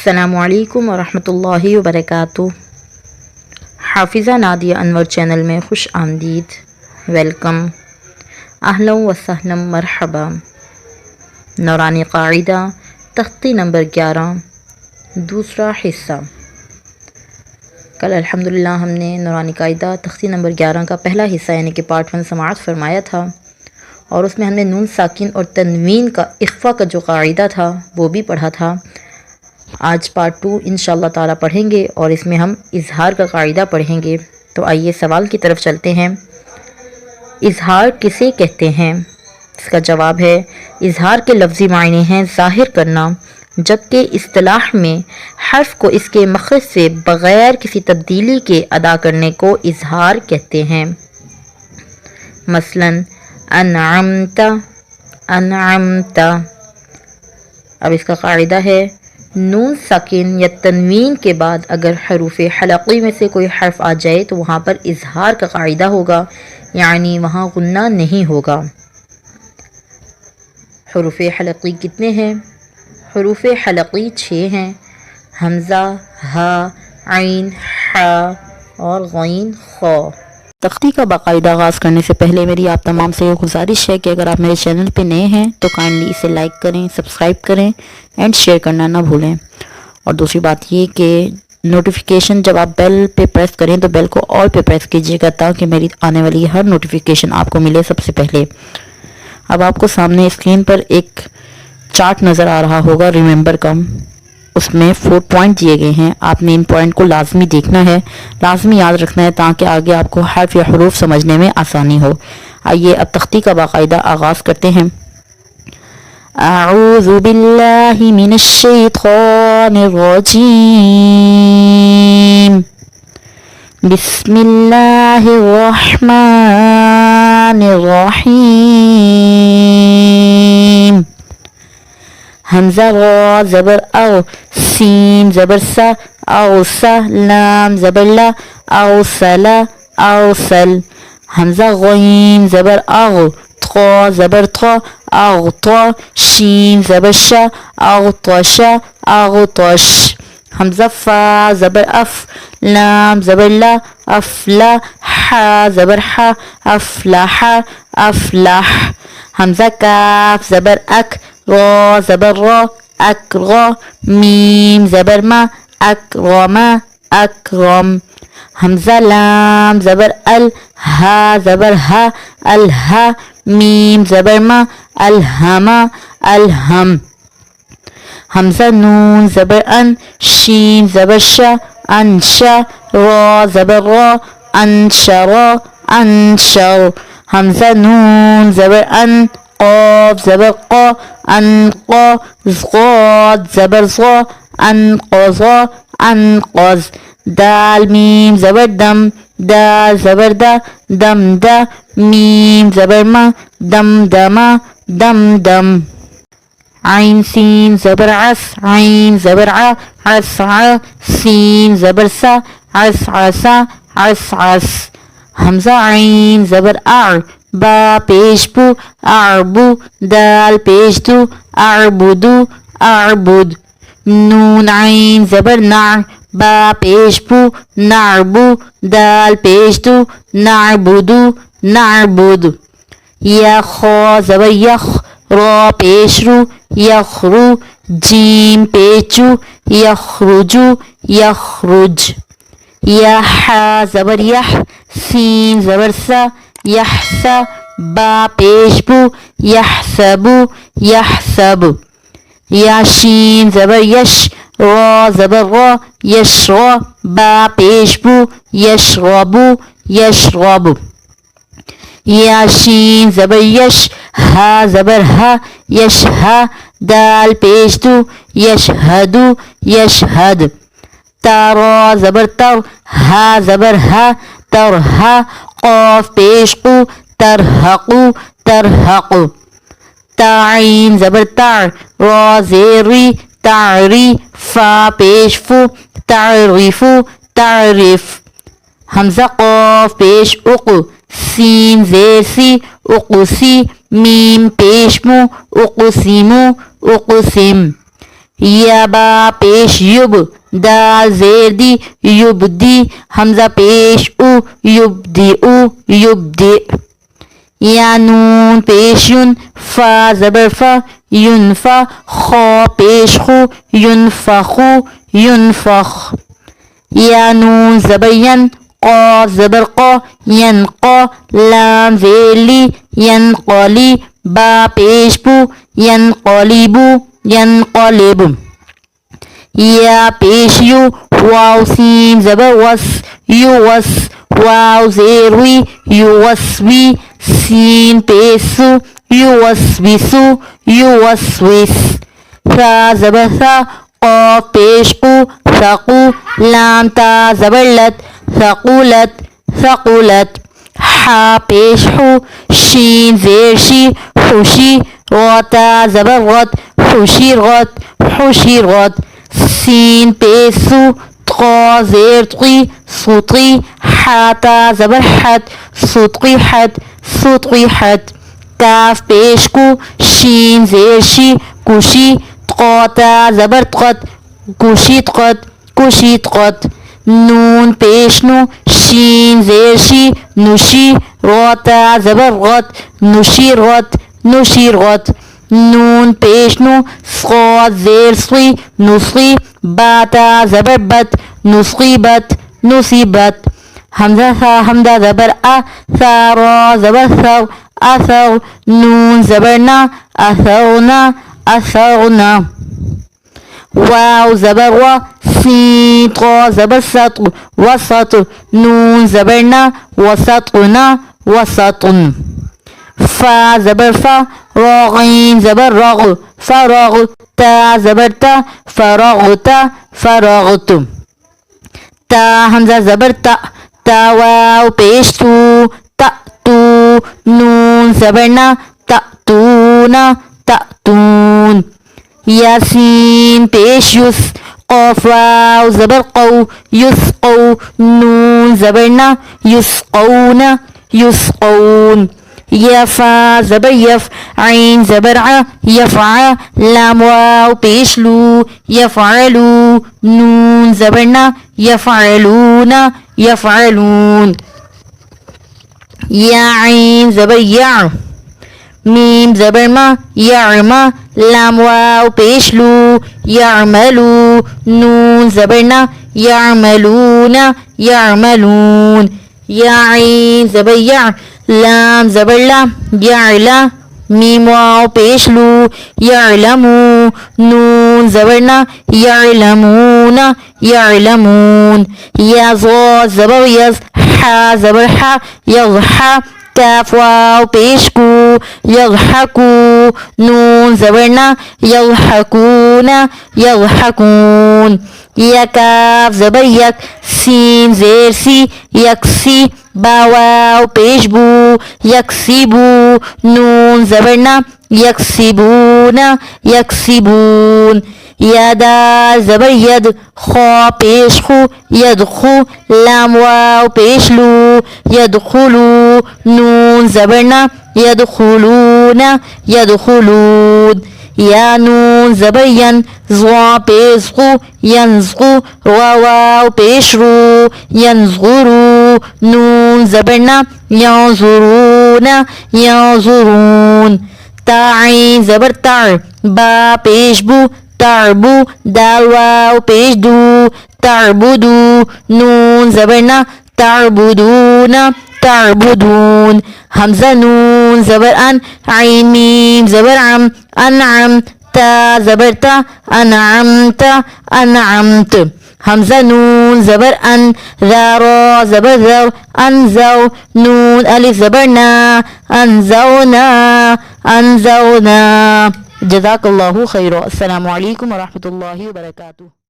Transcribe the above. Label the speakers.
Speaker 1: अस्सलामुअलैकुम वरहमतुल्लाहि वबरकातुहू। हाफिज़ा नादिया अनवर चैनल में खुश आमदीद। वेलकम, अहलन व सहलन, मरहबा। नौरानी क़ाइदा तख्ती नंबर 11, दूसरा हिस्सा। कल अल्हम्दुलिल्लाह हमने नौरानी क़ाइदा तख्ती नंबर 11 का पहला हिस्सा यानी कि पार्ट 1 समाअत फरमाया था और उसमें हमने नून साकिन और तनवीन का इख्फ़ा का जो क़ाइदा था वो भी पढ़ा था। आज पार्ट 2 इंशाअल्लाह ताला पढ़ेंगे और इसमें हम इज़हार का क़ाइदा पढ़ेंगे। तो आइए सवाल की तरफ चलते हैं। इज़हार किसे कहते हैं? इसका जवाब है, इज़हार के लफ्ज़ी मायने हैं ज़ाहिर करना, जबकि इस्तिलाह में हर्फ को इसके मखरज से बग़ैर किसी तब्दीली के अदा करने को इज़हार कहते हैं। मसलन अनअमता, अनअमता। अब इसका क़ाइदा है, नून साकिन या तनवीन के बाद अगर हरूफ हलक़ी में से कोई हर्फ आ जाए तो वहाँ पर इज़हार का क़ाइदा होगा, यानी वहाँ गुन्ना नहीं होगा। हरूफ हलक़ी कितने हैं? हरूफ हलक़ी 6 हैं। हमज़ा, हा, ऐन, हा और गैन, खा। तख्ती का बाकायदा आगाज़ करने से पहले मेरी आप तमाम से गुजारिश है कि अगर आप मेरे चैनल पे नए हैं तो काइंडली इसे लाइक करें, सब्सक्राइब करें एंड शेयर करना ना भूलें। और दूसरी बात ये कि नोटिफिकेशन जब आप बेल पे प्रेस करें तो बेल को ऑल पे प्रेस कीजिएगा ताकि मेरी आने वाली हर नोटिफिकेशन आपको मिले सबसे पहले। अब आपको सामने स्क्रीन पर एक चार्ट नज़र आ रहा होगा रिमेंबर का, उसमें 4 पॉइंट दिए गए हैं। आपने इन पॉइंट को लाजमी देखना है, लाजमी याद रखना है ताकि आगे आपको हर्फ या हरूफ समझने में आसानी हो। आइए अब तख्ती का बाकायदा आगाज़ करते हैं। अऊज़ु बिल्लाहि मिनश शैतानिर रजीम, बिस्मिल्लाहिर रहमानिर रहीम। हमज़ा ग़ा ज़बर औ, सीन ज़बर सा, औसा, लाम ज़बर ला, औसला, औसल। हमज़ा गैन ज़बर अग़, ता ज़बर था, अग़ता, शीन ज़बर शा, अग़तशा, अग़तश। हमज़ा फ़ा ज़बर अफ़, लाम ज़बर ला, अफ़ला, हा ज़बर हा, अफ़लाहा, अफ़लाह। हमज़ा काफ ज़बर अक, रा ज़बर रा, अकरा, मीम ज़बर मा, अकरमा, अकरम। हमज़ा लाम ज़बर अल, हा ज़बर हा, अलहा, मीम ज़बर मा, अलहमा, अलहम। हमज़ा नून ज़बर अन, शीन ज़बर शा, अनशा, रा ज़बर रा, अनशरा, अनशर। हमज़ा नून ज़बर अन, क़ाफ ज़बर क़ा, अनक़ा, ज़ाद ज़बर ज़ा, अनक़ज़ा, अनक़ज़। दाल मीम ज़बर दम, दा ज़बर दा, दमदा, मीम ज़बर मा, दमदमा, दमदम। ऐन सीन ज़बर अस, ऐन ज़बर आ, असआ, सीन ज़बर सा, असअसा, असअस। हमज़ा ऐन ज़बर आ, बा पेश बु, अअबु, दाल पेश दु, अअबुदु, अअबुद। नून ऐन ज़बर ना, बा पेश बु, नअबु, दाल पेश दु, नअबुदु, नअबुद। या खा ज़बर यख, रा पेश रु, यखरु, जीम पेचु, यखरुजु, यखरुज। या हा ज़बर यह, सीन ज़बर सा, यहसा, बा पेश बु, यहसबु, यहसब। या शीन ज़बर यश, रा ज़बर रा, यशरा, बा पेश बु, यशरबु, यशरब। या शीन ज़बर यश, हा ज़बर हा, यशहा, दाल पेश दु, यशहदु, यशहद। तारा ज़बर तर, हा ज़बर हा, तरहा, क़ाफ पेश कु, तरहक़ु, तरहक़ु। ताइन ज़बर तार, रा ज़ेरी, तारी, फ़ा पेश फु, तारिफ़ु, तारिफ़। हमज़ा क़ाफ पेश उक़, सीन ज़ेसी, उक़सी, मीम पेश मु, उक़सिमु, उक़सिम। या बा पेश युब, दाल जेर दी युबदी, हमजा पेश उ युबदी उ युबदी। या नून पेश युन, फा ज़बर फा युनफा, खा पेश खु युनफखु युनफख। या नून ज़बर यन, क़ा ज़बर क़ा यनक़ा, लाम ज़ेली यनक़ली, बा पेश बु यनक़लिबु यनक़लिबु। या पेश यू, वाव सीन ज़बर वस युवस, वाव ज़ेर हुई युवस्वी, सीन पेशु युवस्विसु युवस्विस। सा ज़बर सा, क़ाफ पेश कु सक़ु, लाम ता ज़बर लत सक़ुलत सक़ुलत। हा पेश हु, शीन ज़ेर शी खुशी, ग़ता ज़बर ग़त खुशीरग़त खुशीरग़त। सीन पेशु, क़ा ज़ेर क़ी सुक़ी, हाता ज़बर हत सुक़ीहत सुक़ीहत। काफ पेश कु, शीन ज़ेर शी कुशी, क़ता ज़बर क़त कुशीतक़त कुशीतक़त। नून पेश नु, शीन ज़ेर शी नुशी, ग़ता ज़बर ग़त नुशीरग़त नुशीरग़त। नून पेश नु, क़ाद ज़ेर स्वी नुस्वी, बाता ज़बर बत नुस्कीबत नुसीबत। हमजा सा हमदा ज़बर आ, सा रा ज़बर सव असव, नून ज़बर ना असवना असवना। वाव ज़बर वा, सीन क़ा ज़बर सत वसत, नून ज़बर ना वसतना वसतन। फा ज़बर फा, राग़ीन ज़बर रग़ फ़रग़, ता ज़बर ता फ़रग़ता फ़रग़तु। ता हमजा ज़बर ता, ता वाव पेश तू तअतू, नून ज़बर ना तअतूना तअतून। यासीन पेश युस, क़ाफ वाव ज़बर क़ौ युस्क़ौ, नून ज़बर ना युस्क़ौना युस्क़ौन। यफ़ा ज़बर यफ़, ऐन ज़बर आ यफ़आ, लाम वाव पेश लू यफ़अलू, नून ज़बर ना यफ़अलूना यफ़अलून। या ऐन ज़बर या, मीम ज़बर मा यअमा, लाम वाव पेश लू यअमलू, नून ज़बर ना यअमलूना यअमलून। या ऐन ज़बर या, लाम ज़बर ला यअला, मीम वाव पेश लू यअलमू, नून ज़बर ना यअलमूना यअलमून। या ज़ा ज़बर यज़, हा ज़बर हा यज़हा, काफ वाव पेश कु यज़हकू, नून ज़बर ना यज़हकूना यज़हकून। या काफ ज़बर यक, सीन ज़ेर सी यक्सी, बा वाव पेश बू यक्सिबू, नून ज़बर ना यक्सिबूना यक्सिबून। या दाल ज़बर यद, खा पेश खु यदखु, लाम वाव पेश लू यदखुलू, नून ज़बर ना यदखुलूना यदखुलून। या नून ज़बर यन, ज़ा पेश खु यंज़कु, वा वाव पेश रू यंज़ुरू, नून ज़बर ना यंज़ुरूना यंज़ुरून। ता ऐन ज़बर तर, बा पेश बू तरबू, दाल वाव पेश दू तरबुदू, नून ज़बर ना तरबुदूना तरबुदून। हमजा नून ज़बर अन, ऐन मीम ज़बर अम अनअम, ता ज़बर ता अनअमता अनअमत। हमजा नून ज़बर अन, ज़ा रा ज़बर ज़व अनज़व, नून अलिफ ज़बर ना अनज़वना अनज़वना। जज़ाकल्लाहु खैरा। अस्सलामु अलैकुम व रहमतुल्लाहि व बरकातुहू।